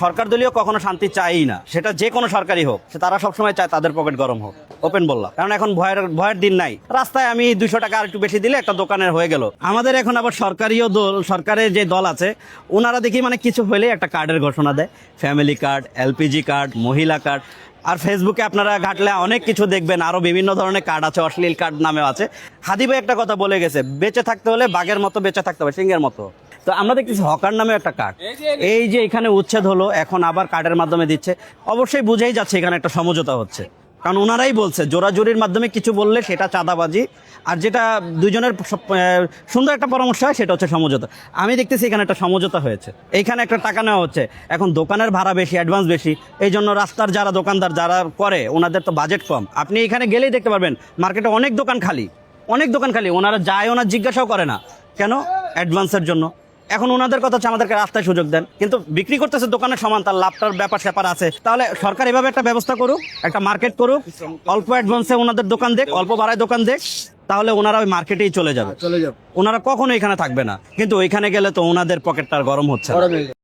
সরকার দলীয় কখনো শান্তি চায়ই না, সেটা যে কোনো সরকারই হোক, সে তারা সবসময় চায় তাদের পকেট গরম হোক। ওপেন বললাম, কারণ এখন ভয়ের দিন নাই। রাস্তায় আমি 200 টাকা আর একটু বেশি দিলে একটা দোকানের হয়ে গেল। আমাদের এখন আবার সরকারিও দল, সরকারের যে দল আছে ওনারা দেখি মানে কিছু হলে একটা কার্ডের ঘোষণা দেয়, ফ্যামিলি কার্ড, এলপিজি কার্ড, মহিলা কার্ড। আর ফেসবুকে আপনারা ঘাটলে অনেক কিছু দেখবেন, আরো বিভিন্ন ধরনের কার্ড আছে, অশ্লীল কার্ড নামেও আছে। হাদি ভাই একটা কথা বলে গেছে, বেঁচে থাকতে হলে বাঘের মতো বেঁচে থাকতে হবে, সিংহের মতো। তো আমরা দেখতেছি হকার নামে একটা কার্ড, এই যে এখানে উচ্ছেদ হলো, এখন আবার কার্ডের মাধ্যমে দিচ্ছে। অবশ্যই বুঝেই যাচ্ছে এখানে একটা সমঝোতা হচ্ছে, কারণ ওনারাই বলছে জোরাজুরির মাধ্যমে কিছু বললে সেটা চাঁদাবাজি, আর যেটা দুজনের সুন্দর একটা পরামর্শ হয় সেটা হচ্ছে সমঝোতা। আমি দেখতেছি এখানে একটা সমঝোতা হয়েছে, এইখানে একটা টাকা নেওয়া হচ্ছে। এখন দোকানের ভাড়া বেশি, অ্যাডভান্স বেশি, এই জন্য রাস্তার যারা দোকানদার যারা করে ওনাদের তো বাজেট কম। আপনি এখানে গেলেই দেখতে পারবেন মার্কেটে অনেক দোকান খালি, অনেক দোকান খালি। ওনারা যায়, ওনার জিজ্ঞাসাও করে না কেন, অ্যাডভান্সের জন্য। এখন ওনাদের কথা হচ্ছে আমাদেরকে রাস্তায় সুযোগ দেন, কিন্তু বিক্রি করতেছে দোকানের সমান, তার লাভটার ব্যাপার স্যাপার আছে। তাহলে সরকার এভাবে একটা ব্যবস্থা করুক, একটা মার্কেট করুক, অল্প অ্যাডভান্সে ওনাদের দোকান দেখ, অল্প ভাড়ায় দোকান দেখ, তাহলে ওনারা ওই মার্কেটেই চলে যাবে। ওনারা কখনো এখানে থাকবে না, কিন্তু ওইখানে গেলে তো ওনাদের পকেটটা গরম হচ্ছে না।